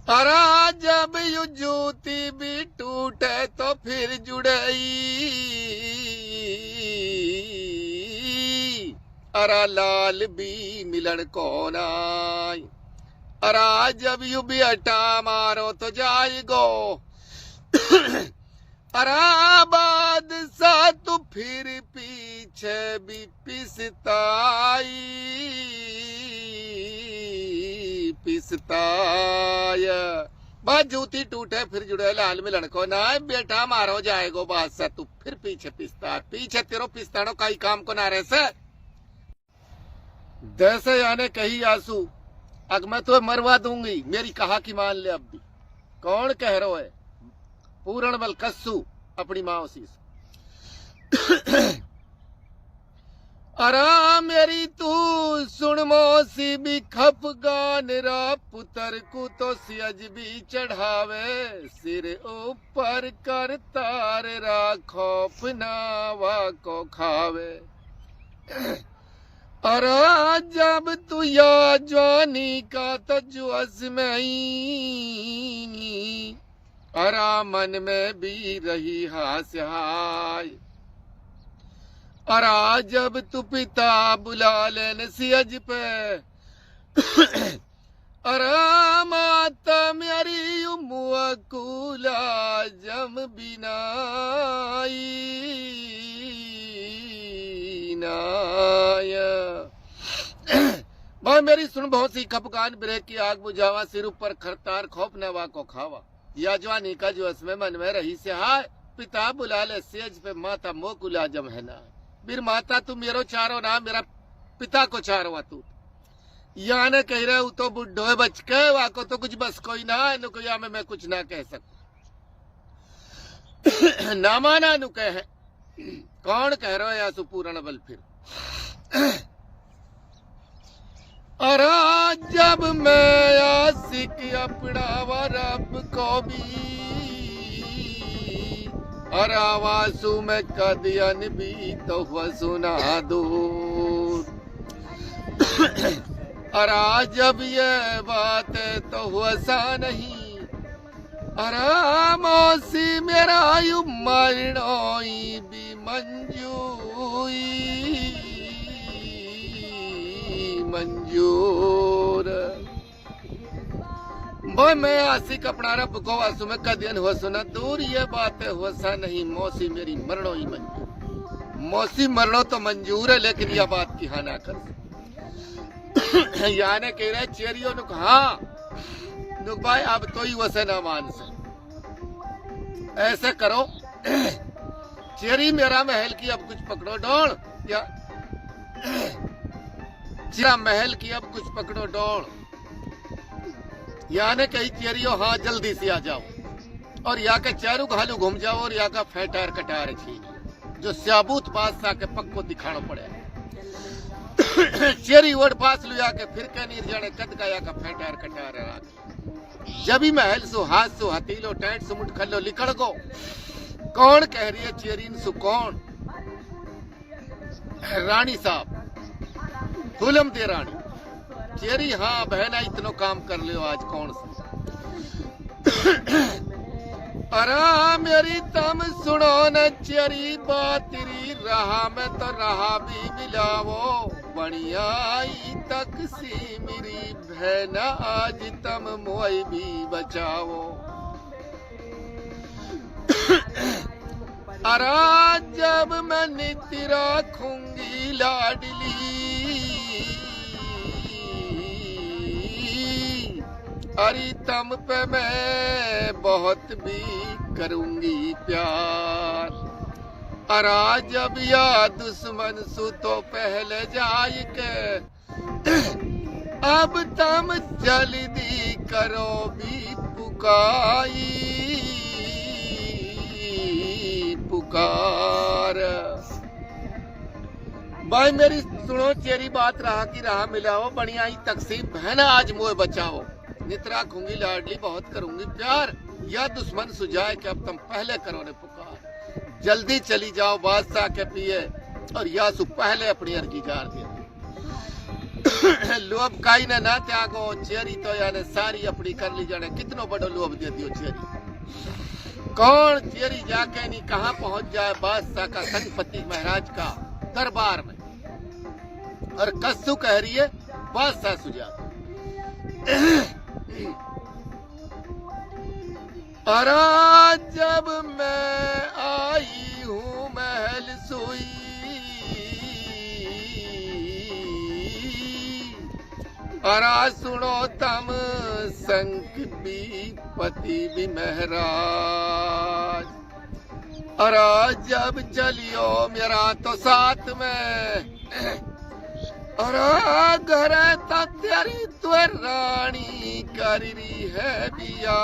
अरा जब यू जूती भी टूटे तो फिर जुड़ई, अरा लाल भी मिलन कौन आई। अरा जब यू भी हटा मारो तो जाएगो, अरा बादशाह तू फिर पीछे भी पिसताई, पिसताया। बस जूती टूटे फिर जुड़े लाल मिलन को ना, बेटा मारो जाएगो बादशाह तू फिर पीछे पिसता। पीछे तेरो पिस्तानो का ही काम को ना रहे से जैसे याने कही आंसू अग मैं तो मरवा दूंगी, मेरी कहा की मान ले। अब भी कौन कह रहा है? पूर्ण बल कस्सू अपनी माँ उसी अरा मेरी तू सुन मौसी भी खफगान रा पुत्र को तो सियज भी चढ़ावे, सिर ऊपर कर तार रा खौफ नावा को खावे। अरा जब तू या जवानी का तो जुअस में ही, अरा मन में भी रही हास्य हाय। अरा जब तू पिता बुला लेने सियज पे, अरा माता मेरी मुआ कूला जम बिनाई नाया। भाई मेरी सुन बहुत सी खपकान ब्रेक की आग बुझावा, सिर ऊपर खरतार खौफ नवा को खावा। या जवानी का जो इसमें मन में रही से हाय, पिता बुला ले सेज पे माता मोकुला जम है ना। फिर माता तू मेरो चारो ना, मेरा पिता को चारो तू। या ने कह रहे तो बुढ़ो बच के वाको तो कुछ बस कोई ना नुको, या मैं कुछ ना कह सकता ना माना नु कह। कौन कह रहा है या सुपूर्ण बल फिर। अरा जब मैं आशिक अपनावा रब को भी, अरा वासु में कदियन भी तो सुना दूर। अरा जब ये बात तो हुआ सा नहीं, अरा मौसी मेरा यू मरनोई भी मंजूई मंजूर। वो मैं आशिक अपना रब को वासु में कदियन हो सुना दूर, ये बात हो सा नहीं मौसी मेरी मरणो ही मंजूर। मौसी मरणो तो मंजूर है लेकिन यह बात की हाँ ना कर। याने कह रहे चेरियो नुक हाँ नुक भाई अब तो ही वसे ना मान से। ऐसे करो चेरी मेरा महल की अब कुछ पकड़ो डोल, या चेरा महल की अब कुछ पकड़ो डोल। या ने कही चेरियो हाँ जल्दी से आ जाओ, और या के चारू घालू घूम जाओ, और या का फेटार कटार छीन जो स्याबूत बादशाह के पक्को दिखाना पड़े। चेरी वोट पास लुया के फिर के नीर जाने कद का या का फेटार कटार राख। जब ही महल सु हाथ सु हतीलो टैट सु मुठ खल्लो लिकड़ गो। कौन कह रही है चेरीन सु कौन? रानी साहब फूलम दे रानी। चेरी हाँ बहना इतनो काम कर लियो आज कौन सा। अरा मेरी तम सुनो न चेरी बातरी, रहा में तो रहा भी मिलावो, बढ़ियाई तक सी मेरी बहना आज तम मोई भी बचाओ। अरा जब मैं नित्य रखूंगी लाडली, अरे तम पे मैं बहुत भी करूंगी प्यार। अरा जब या दुश्मन सु तो पहले जाए के, अब तम जल्दी करो भी पुकारी पुकार। भाई मेरी सुनो चेरी बात रहा की रहा मिलाओ, बढ़िया ही तकसीम बहना आज मोए बचाओ। नित्रा खूंगी लाडली बहुत करूंगी प्यार, या दुश्मन सुझाए कि अब तुम पहले करो ने पुकार। जल्दी चली जाओ बादशाह के पिए, और या सु पहले अपनी अर्जी जार दे। लोभ काई ने ना त्यागो चेरी तो याने सारी अपनी कर ली जाने कितनो बड़ो लोभ दे दियो चेरी। कौन चेरी जाके नहीं कहां पहुंच जाए बादशाह का संगपति महाराज का दरबार में और कस्सू कह रही है बादशाह सुझाव अरे जब मैं आई हूं महल सोई अरा सुनो तम संक भी पति भी महाराज अरा जब चलियो मेरा तो साथ में अरा घर तेरी तो रानी करी है बियाद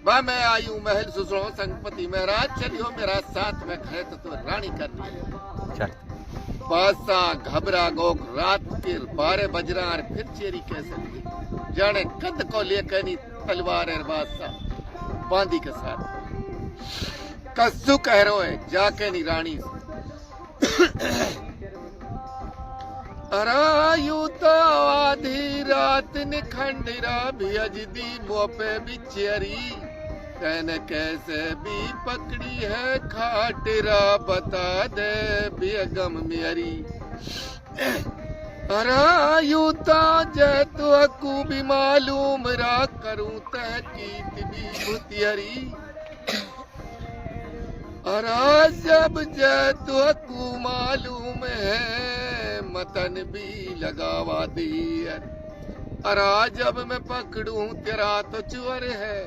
बा मैं आई हूँ महल सुसरो संगपति महाराज चलियो मेरा साथ में घर तो रानी करनी है। बादशाह घबरा गो रात के 12 बज रहा और फिर चेरी कैसे ली जाने कद को लेकर नहीं तलवार है बादशाह बांदी के साथ कस्सू कह रहे है जाके नहीं रानी अरा यू तो आधी रात निखंडरा भेजदी मोपे बिचेरी कहने कैसे भी पकड़ी है खाटरा बता दे बेगम मेरी अरा यू तो जय तो अकू भी मालूम रा करूं तहकीक भी भुतियरी अरा जब जय तो अकू मालूम है मतन भी लगावा दियर अरा जब मैं पकड़ूं तेरा तो चोर है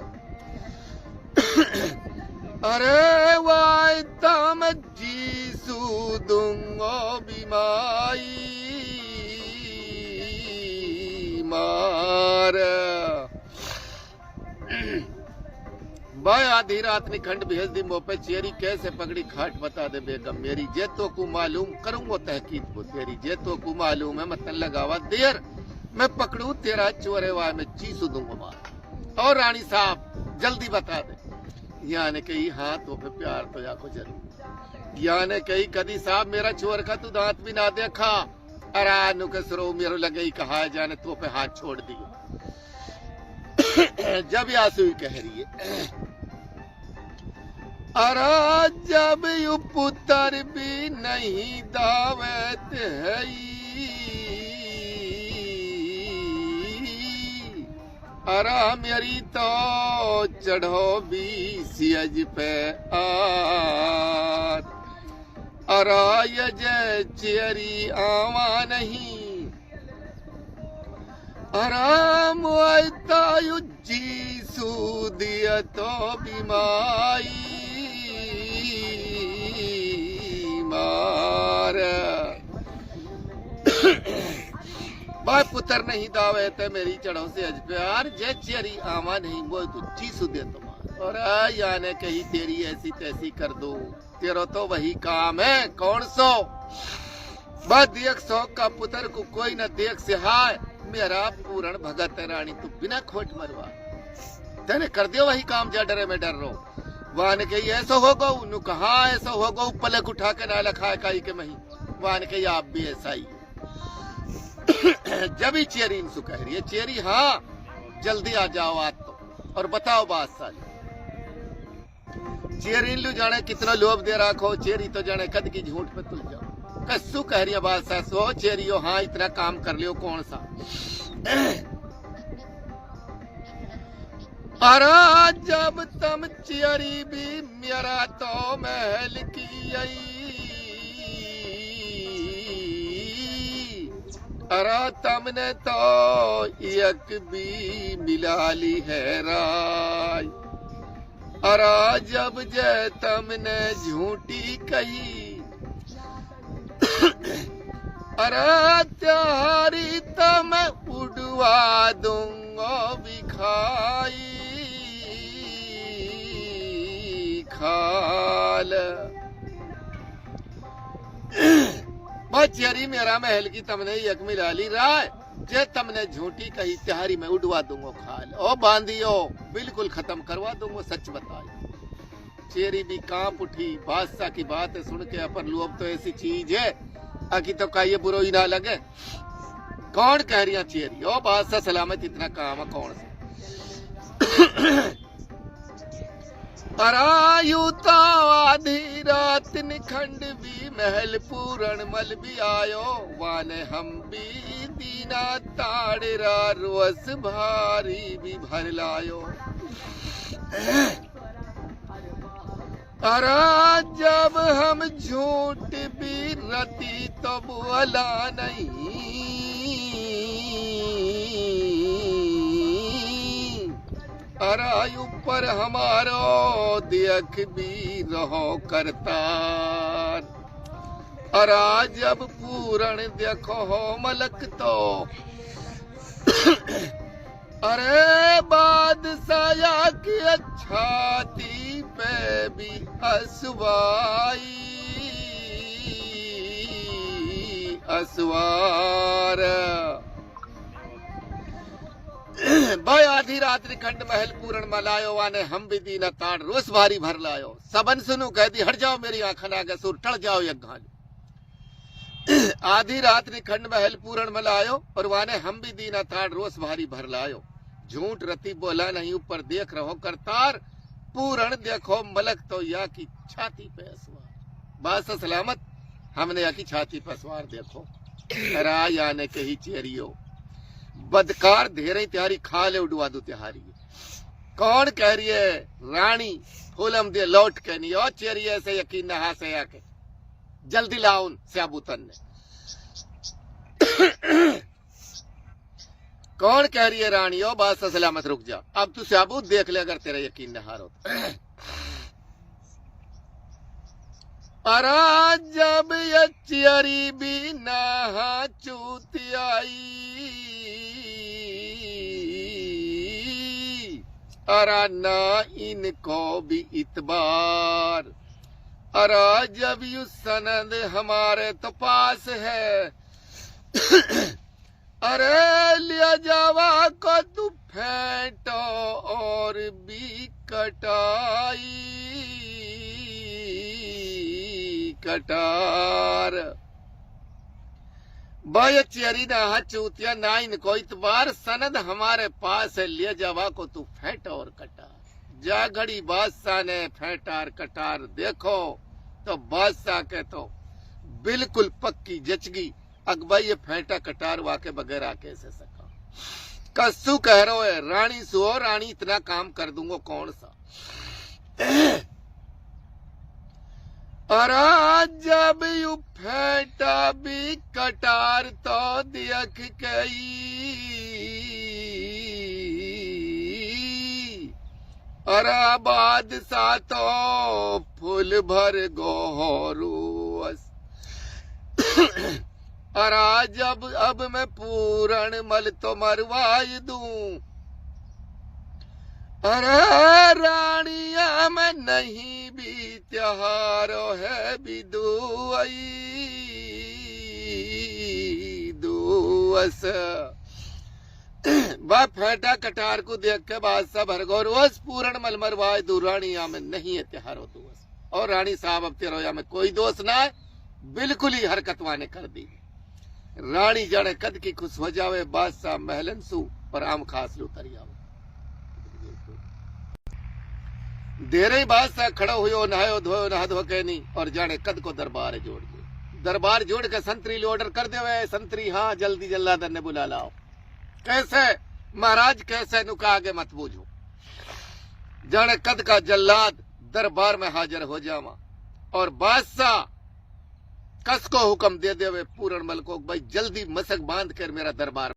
अरे वायता मैं जीसू दूंगा बीमारी मार भाई आधी रात निखंड भेज दी मोपे चेरी कैसे पकड़ी खाट बता दे बेगम मेरी जे तो को मालूम करूंगा तहकीक को तेरी जे तो को मालूम है मतन लगावा देर मैं पकड़ू तेरा चोरे वाय में चीसू दूंगा मार और रानी साहब जल्दी बता दे यहाँ ने कही हाँ तो फिर प्यार तो या को जरूर यहाँ ने कही कदी साहब मेरा चोर का तू दांत भी ना देखा अरा नुकसरो मेरे लगे ही कहा जाने तो पे हाथ छोड़ दियो जब यासु कह रही है अरा जब यू पुत्र भी नहीं दावत है अरा मेरी तो चढ़ो भी सियज पे अरा यज चेरी आवा नहीं आराम आयता युजी सूदिया तो बीमारी मार बाय पुत्र नहीं दावे ते मेरी चढ़ो से अज प्यार जे चेरी आवा नहीं वो तो चीसू दे तुम्हार और याने कही तेरी ऐसी तैसी कर दो तेरो तो वही काम है कौन सो बस देख सो का पुत्र को कोई न देख से हाय मेरा पूर्ण भगत रानी तू बिना खोट मरवा तेने कर दियो वही काम जा डरे में डर रो वान के ऐसा होगा उन्नु कहा ऐसा होगा पलक उठा के ना लखा काई के मही वान के आप भी ऐसा ही जब ही चेरी इनसु कह रही है चेरी हाँ जल्दी आ जाओ आज तो और बताओ बात साली चेरी लू जाने कितना लोभ दे रखो चेरी तो जाने कद की झूठ पे तुल जाओ कस्सू कह रही है बात सो चेरियो हाँ इतना काम कर लियो कौन सा अरे जब तम चेरी भी मेरा तो महल की आई अरे तमने तो एक भी मिला ली है राय अरे जब जय तमने झूठी कही अरे त्यारी तो मैं उड़वा दूंगा बिखाई खाल चेरी मेरा महल की तमने एक मिला ली राय जे तमने झूठी कही त्यारी में उड़वा दूंगा खाल ओ बांधियो बिल्कुल खत्म करवा दूंगा सच बताओ चेरी भी कांप उठी। बादशाह की बात सुन के अपन लोग तो ऐसी चीज है आखिर तो का ये बुरो ही ना लगे। कौन कह रही चेरी? ओ बादशाह सलामत, इतना काम है कौन से? अरायुता आधी रात निखंड भी महल पूरण मल भी आयो, वाने हम भी दीना ताड़ेरा रोस भारी भी भर लायो। अरा जब हम झूठ भी रती तो बोला नहीं, अराय ऊपर हमारो देख भी रहो करतार। अरा जब पूरण देखो हो मलक तो अरे बादशाह की छाती पे भी असवाई असवार। भाई आधी रात खंड महल पूरण मलायो, वाने हम भी दीना ताड़ रोस भारी भर लायो। सबन सुनु कह दी हट जाओ मेरी आंखन आगे सुर टल जाओ एक घाल। आधी रात खंड महल पूरण मलायो, और वाने हम भी दीना ताड़ रोस भारी भर लायो। झूठ रति बोला नहीं ऊपर देख रहो करतार, पूरण देखो मलक तो या की छाती पे असवार। बादशाह सलामत, हमने या की छाती पे असवार देखो। राय आने के ही चेरियो बदकार धेरे त्यारी खा ले उड़वा दो त्यारी। कौन कह रही है? रानी फूलम दे लौट के नहीं और चेरिए से यकीन नहा से आके जल्दी लाउन स्याबूतन ने। कौन कह रही है? रानी ओ बादशाह सलामत रुक जा, अब तू स्याबूत देख ले अगर तेरा यकीन न हारो। अरा जब ये चेरी भी नहा चूती आई, अरा ना इनको भी इतबार। अरा जब यू सनद हमारे तो पास है, अरे लिया जावा को तू फेंटो और भी कटाई कटार। भाई चेरी ना चूतिया ना इनको इतबार, सनद हमारे पास है, लिया जावा को तू फेंट और कटार। जा घड़ी बादशाह ने फेंटार कटार देखो तो बादशाह के तो बिल्कुल पक्की जचगी। अकबाई ये फेंटा कटार वाके बगैर आके से सका। कस्सू कह रहा है रानी सो, रानी इतना काम कर दूंगा कौन सा। अरा जब यू फेंटा भी कटार तो देख गई, अरा बादशाह तो फूल भर गोरुअस। अरा जब अब मैं पूरण मल तो मरवाई दूं, अरे रानिया में नहीं भी त्योहारो है भी दुआई दुअस। वह फेंटा कटार को देख के बादशाह भरगो रोज पूरण मल मरवाए दू, रानिया में नहीं है त्योहारो दुअस। और रानी साहब अब तेरोया में कोई दोष ना है, बिल्कुल ही हरकत वाने कर दी। रानी जाने कद की खुश हो जावे, बादशाह महलन सू पर आम खास लू तरिया। देरे बादशाह खड़ो हुयो, नहायो धोयो नहा धो के नहीं, और जाने कद को दरबार जोड़ दियो। दरबार जोड़ के संतरी ऑर्डर कर देवे, संतरी हाँ जल्दी जल्लादर ने बुला लाओ। कैसे महाराज कैसे? नुका आगे मत बूझो। जाने कद का जल्लाद दरबार में हाजिर हो जावा, और बादशाह कस को हुक्म दे देवे पूरण मल को, भाई जल्दी मसक बांध कर मेरा दरबार